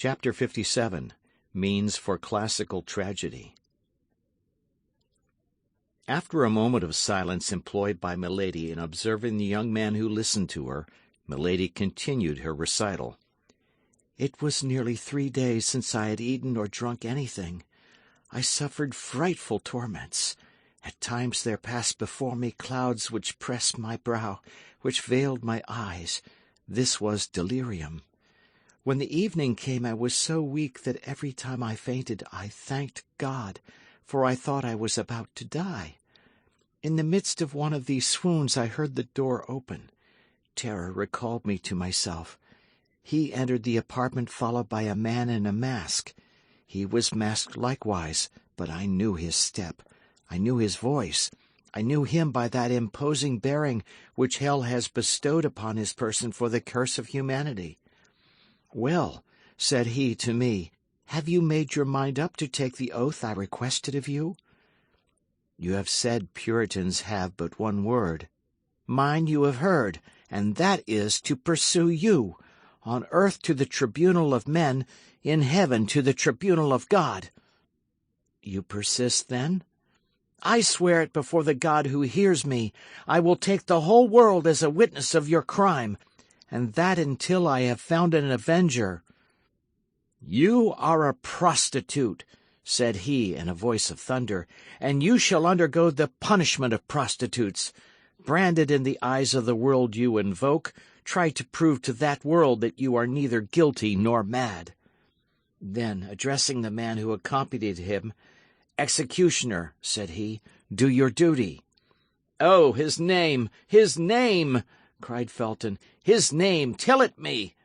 Chapter 57. Means for Classical Tragedy. After a moment of silence employed by Milady in observing the young man who listened to her, Milady continued her recital. "It was nearly 3 days since I had eaten or drunk anything. I suffered frightful torments. At times there passed before me clouds which pressed my brow, which veiled my eyes. This was delirium. When the evening came I was so weak that every time I fainted I thanked God, for I thought I was about to die. In the midst of one of these swoons I heard the door open. Terror recalled me to myself. He entered the apartment followed by a man in a mask. He was masked likewise, but I knew his step. I knew his voice. I knew him by that imposing bearing which hell has bestowed upon his person for the curse of humanity. 'Well,' said he to me, 'have you made your mind up to take the oath I requested of you?' 'You have said Puritans have but one word. Mine you have heard, and that is to pursue you, on earth to the tribunal of men, in heaven to the tribunal of God.' 'You persist, then?' 'I swear it before the God who hears me. I will take the whole world as a witness of your crime, and that until I have found an avenger.' 'You are a prostitute,' said he in a voice of thunder, 'and you shall undergo the punishment of prostitutes. Branded in the eyes of the world you invoke, try to prove to that world that you are neither guilty nor mad.' Then, addressing the man who accompanied him, 'Executioner,' said he, 'do your duty.' 'Oh, his name! His name!' cried Felton. 'His name! Tell it me!'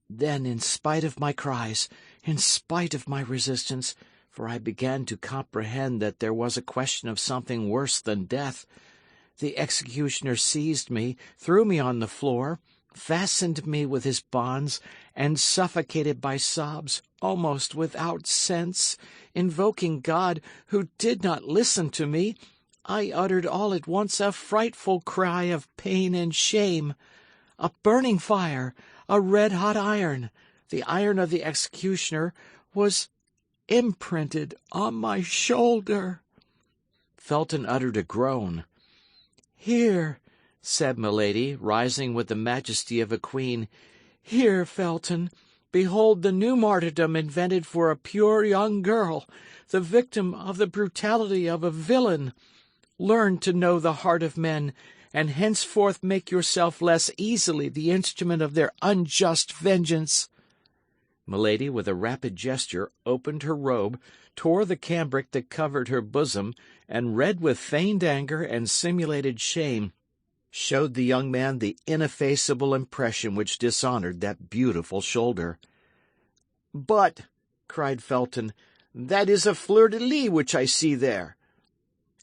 Then, in spite of my cries, in spite of my resistance, for I began to comprehend that there was a question of something worse than death, the executioner seized me, threw me on the floor, fastened me with his bonds, and suffocated by sobs, almost without sense, invoking God, who did not listen to me, I uttered all at once a frightful cry of pain and shame. A burning fire, a red-hot iron, the iron of the executioner, was imprinted on my shoulder." Felton uttered a groan. "Here," said Milady, rising with the majesty of a queen, "here, Felton, behold the new martyrdom invented for a pure young girl, the victim of the brutality of a villain. Learn to know the heart of men, and henceforth make yourself less easily the instrument of their unjust vengeance." Milady, with a rapid gesture, opened her robe, tore the cambric that covered her bosom, and, red with feigned anger and simulated shame, showed the young man the ineffaceable impression which dishonoured that beautiful shoulder. "But," cried Felton, "that is a fleur-de-lis which I see there."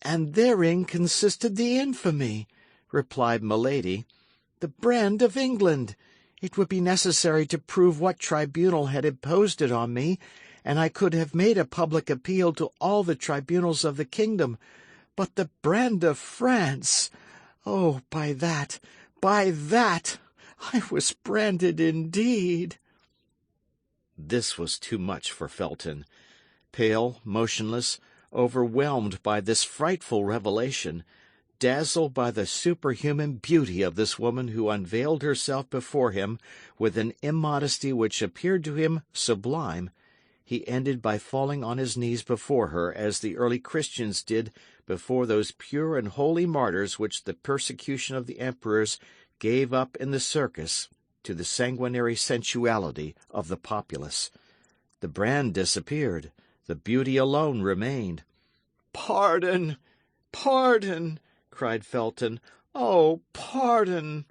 "And therein consisted the infamy," replied Milady. "The brand of England. It would be necessary to prove what tribunal had imposed it on me, and I could have made a public appeal to all the tribunals of the kingdom. But the brand of France! Oh, by that, I was branded indeed." This was too much for Felton. Pale, motionless, overwhelmed by this frightful revelation, dazzled by the superhuman beauty of this woman who unveiled herself before him with an immodesty which appeared to him sublime, he ended by falling on his knees before her as the early Christians did before those pure and holy martyrs which the persecution of the emperors gave up in the circus to the sanguinary sensuality of the populace. The brand disappeared. The beauty alone remained. "Pardon! Pardon!" cried Felton. "Oh, pardon!"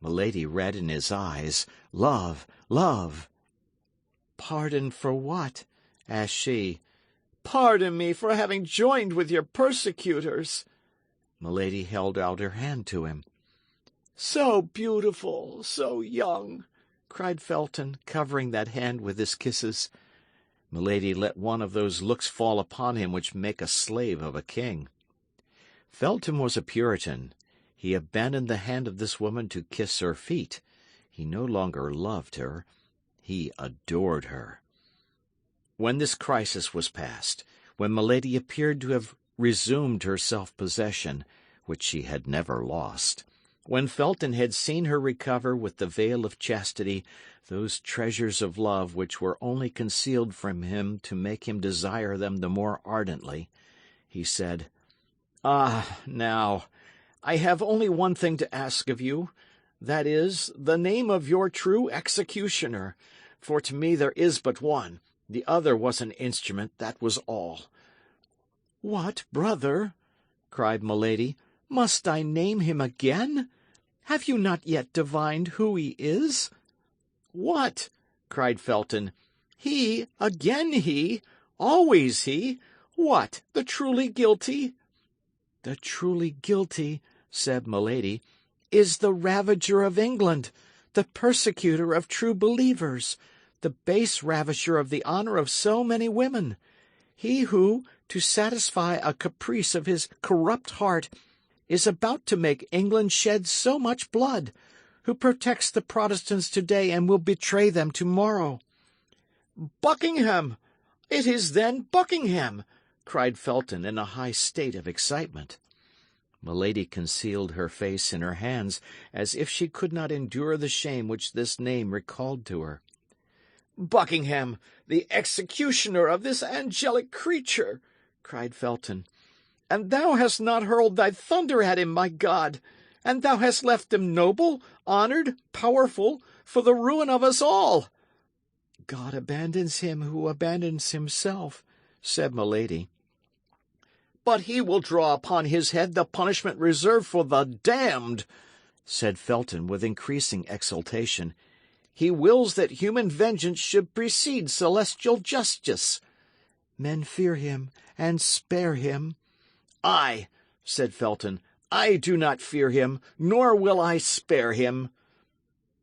Milady read in his eyes love, love. "Pardon for what?" asked she. "Pardon me for having joined with your persecutors." Milady held out her hand to him. "So beautiful, so young!" cried Felton, covering that hand with his kisses. Milady let one of those looks fall upon him which make a slave of a king. Felton was a Puritan. He abandoned the hand of this woman to kiss her feet. He no longer loved her. He adored her. When this crisis was past, when Milady appeared to have resumed her self-possession, which she had never lost, when Felton had seen her recover with the veil of chastity those treasures of love which were only concealed from him to make him desire them the more ardently, he said, "Ah, now, I have only one thing to ask of you, that is, the name of your true executioner, for to me there is but one. The other was an instrument, that was all." "What, brother?" cried Milady. "Must I name him again? Have you not yet divined who he is?" "What?" cried Felton. "He, again he, always he. What, the truly guilty?" "The truly guilty," said Milady, "is the ravager of England, the persecutor of true believers, the base ravisher of the honour of so many women. He who, to satisfy a caprice of his corrupt heart, is about to make England shed so much blood, who protects the Protestants today and will betray them tomorrow." "Buckingham! It is then Buckingham!" cried Felton in a high state of excitement. Milady concealed her face in her hands, as if she could not endure the shame which this name recalled to her. "Buckingham, the executioner of this angelic creature!" cried Felton. "And thou hast not hurled thy thunder at him, my God! And thou hast left him noble, honoured, powerful, for the ruin of us all!" "God abandons him who abandons himself," said Milady. "But he will draw upon his head the punishment reserved for the damned," said Felton with increasing exultation. "He wills that human vengeance should precede celestial justice." "Men fear him and spare him." "I," said Felton, "I do not fear him, nor will I spare him."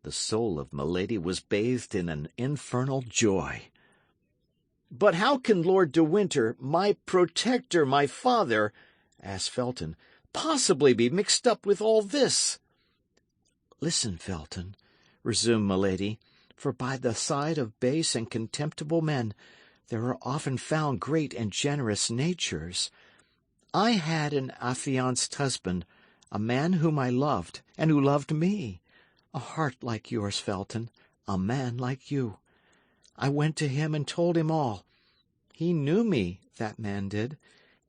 The soul of Milady was bathed in an infernal joy. "But how can Lord de Winter, my protector, my father," asked Felton, "possibly be mixed up with all this?" "Listen, Felton," resumed Milady, "for by the side of base and contemptible men there are often found great and generous natures. I had an affianced husband, a man whom I loved, and who loved me. A heart like yours, Felton, a man like you. I went to him and told him all. He knew me, that man did,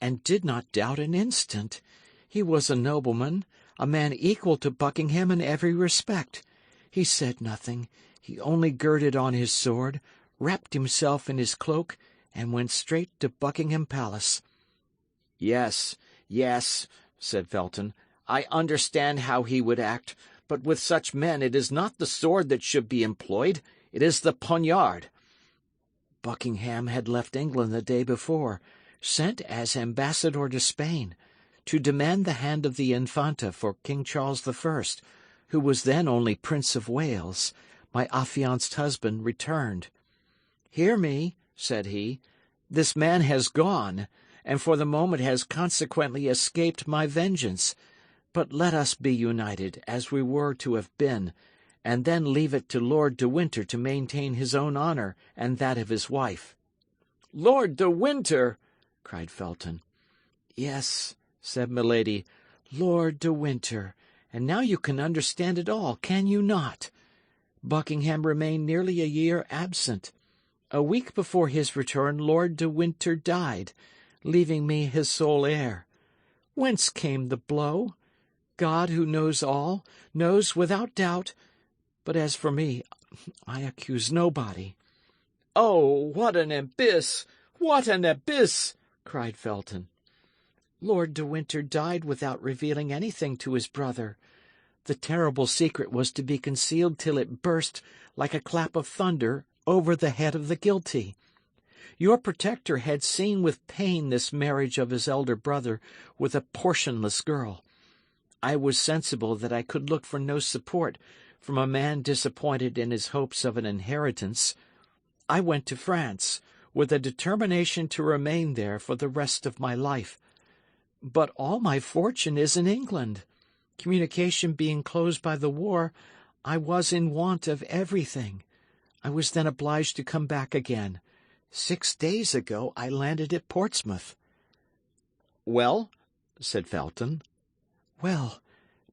and did not doubt an instant. He was a nobleman, a man equal to Buckingham in every respect. He said nothing. He only girded on his sword, wrapped himself in his cloak, and went straight to Buckingham Palace." "Yes, yes," said Felton, "I understand how he would act. But with such men it is not the sword that should be employed, it is the poniard." "Buckingham had left England the day before, sent as ambassador to Spain, to demand the hand of the Infanta for King Charles I, who was then only Prince of Wales. My affianced husband returned. 'Hear me,' said he, 'this man has gone, and for the moment has consequently escaped my vengeance. But let us be united, as we were to have been, and then leave it to Lord de Winter to maintain his own honour and that of his wife.'" "Lord de Winter!" cried Felton. "Yes," said Milady, "Lord de Winter. And now you can understand it all, can you not? Buckingham remained nearly a year absent. A week before his return Lord de Winter died, leaving me his sole heir. Whence came the blow? God, who knows all, knows without doubt. But as for me, I accuse nobody." "Oh, what an abyss! What an abyss!" cried Felton. "Lord de Winter died without revealing anything to his brother. The terrible secret was to be concealed till it burst, like a clap of thunder, over the head of the guilty. Your protector had seen with pain this marriage of his elder brother with a portionless girl. I was sensible that I could look for no support from a man disappointed in his hopes of an inheritance. I went to France, with a determination to remain there for the rest of my life. But all my fortune is in England. Communication being closed by the war, I was in want of everything. I was then obliged to come back again. 6 days ago I landed at Portsmouth." "Well?" said Felton. "Well,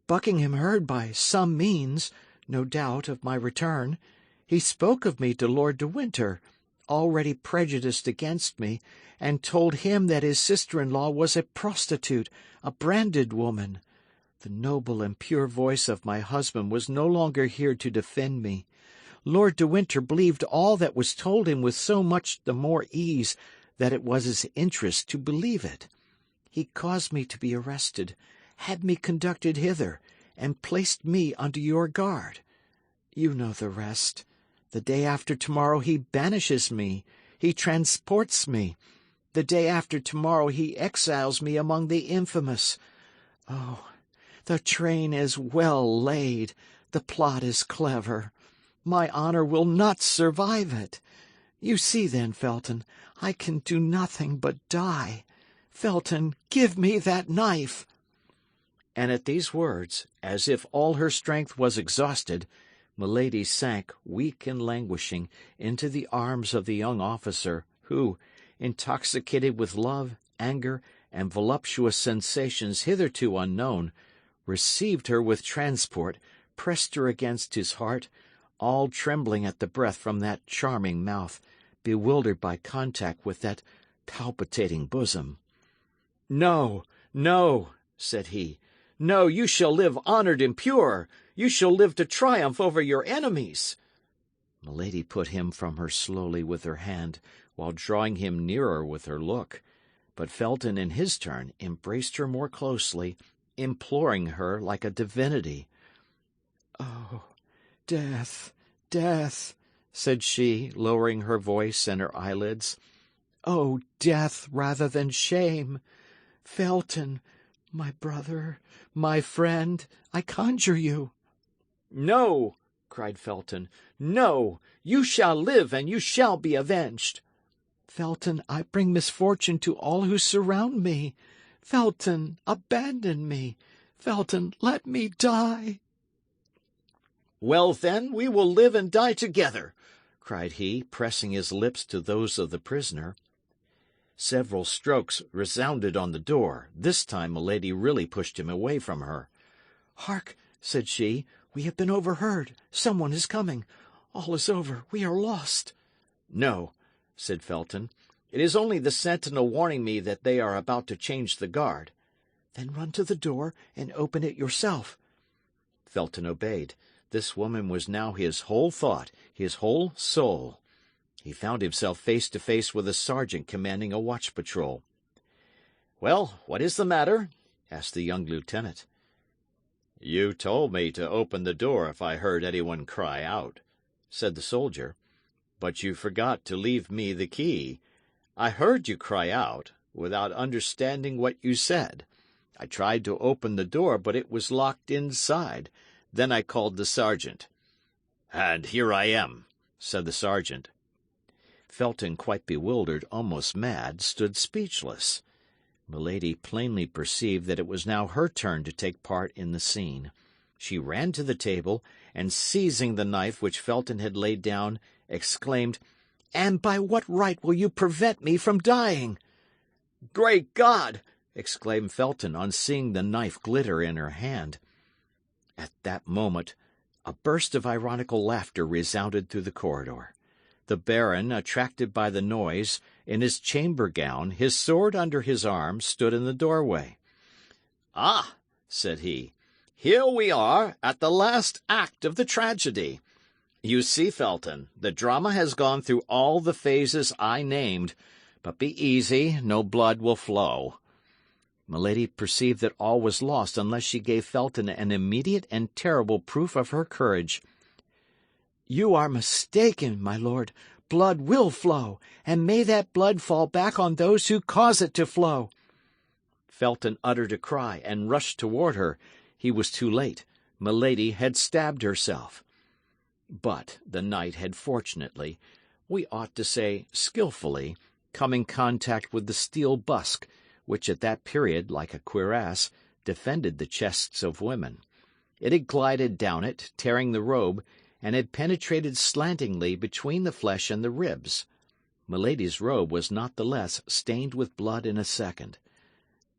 Buckingham heard by some means, no doubt, of my return. He spoke of me to Lord de Winter, already prejudiced against me, and told him that his sister-in-law was a prostitute, a branded woman. The noble and pure voice of my husband was no longer here to defend me. Lord de Winter believed all that was told him with so much the more ease that it was his interest to believe it. He caused me to be arrested, had me conducted hither, and placed me under your guard. You know the rest. The day after tomorrow he banishes me, he transports me. The day after tomorrow he exiles me among the infamous. Oh, the train is well laid, the plot is clever. My honour will not survive it. You see, then, Felton, I can do nothing but die. Felton, give me that knife." And at these words, as if all her strength was exhausted, Milady sank, weak and languishing, into the arms of the young officer, who, intoxicated with love, anger, and voluptuous sensations hitherto unknown, received her with transport, pressed her against his heart, all trembling at the breath from that charming mouth, bewildered by contact with that palpitating bosom. "No, no," said he. "No, you shall live honoured and pure. You shall live to triumph over your enemies." Milady put him from her slowly with her hand, while drawing him nearer with her look. But Felton, in his turn, embraced her more closely, imploring her like a divinity. "Oh, death, death," said she, lowering her voice and her eyelids. "Oh, death rather than shame! Felton, my brother, my friend, I conjure you." "No," cried Felton, "no! You shall live, and you shall be avenged." "Felton, I bring misfortune to all who surround me. Felton, abandon me. Felton, let me die." "Well, then, we will live and die together," cried he, pressing his lips to those of the prisoner. Several strokes resounded on the door. This time Milady really pushed him away from her. "Hark!" said she. "We have been overheard. Someone is coming. All is over. We are lost." "No," said Felton. "It is only the sentinel warning me that they are about to change the guard." "Then run to the door and open it yourself." Felton obeyed. This woman was now his whole thought, his whole soul. He found himself face to face with a sergeant commanding a watch patrol. "Well, what is the matter?" asked the young lieutenant. "You told me to open the door if I heard anyone cry out," said the soldier. "But you forgot to leave me the key. I heard you cry out, without understanding what you said. I tried to open the door, but it was locked inside. Then I called the sergeant." "And here I am," said the sergeant. Felton, quite bewildered, almost mad, stood speechless. Milady plainly perceived that it was now her turn to take part in the scene. She ran to the table, and seizing the knife which Felton had laid down, exclaimed, "And by what right will you prevent me from dying?" "Great God!" exclaimed Felton on seeing the knife glitter in her hand. At that moment, a burst of ironical laughter resounded through the corridor. The Baron, attracted by the noise, in his chamber gown, his sword under his arm, stood in the doorway. "Ah," said he, "here we are at the last act of the tragedy. You see, Felton, the drama has gone through all the phases I named. But be easy, no blood will flow." Milady perceived that all was lost unless she gave Felton an immediate and terrible proof of her courage. "You are mistaken, my lord. Blood will flow, and may that blood fall back on those who cause it to flow." Felton uttered a cry and rushed toward her. He was too late. Milady had stabbed herself. But the knight had fortunately, we ought to say skilfully, come in contact with the steel busk, which at that period, like a cuirass, defended the chests of women. It had glided down it, tearing the robe, and had penetrated slantingly between the flesh and the ribs. Milady's robe was not the less stained with blood in a second.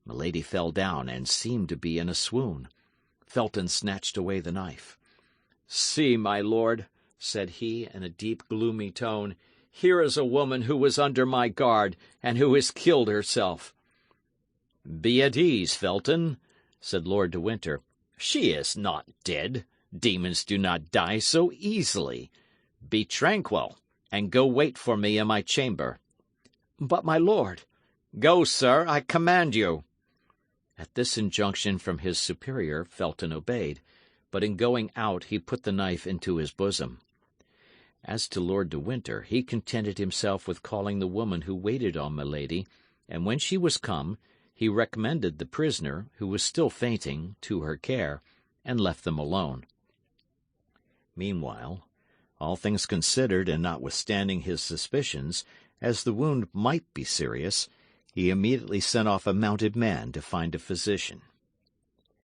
Milady fell down and seemed to be in a swoon. Felton snatched away the knife. "See, my lord," said he, in a deep, gloomy tone, "here is a woman who was under my guard, and who has killed herself." "Be at ease, Felton," said Lord de Winter. "She is not dead. Demons do not die so easily. Be tranquil, and go wait for me in my chamber." "But, my lord—" "Go, sir, I command you." At this injunction from his superior, Felton obeyed, but in going out he put the knife into his bosom. As to Lord de Winter, he contented himself with calling the woman who waited on Milady, and when she was come, he recommended the prisoner, who was still fainting, to her care, and left them alone. Meanwhile, all things considered, and notwithstanding his suspicions, as the wound might be serious, he immediately sent off a mounted man to find a physician.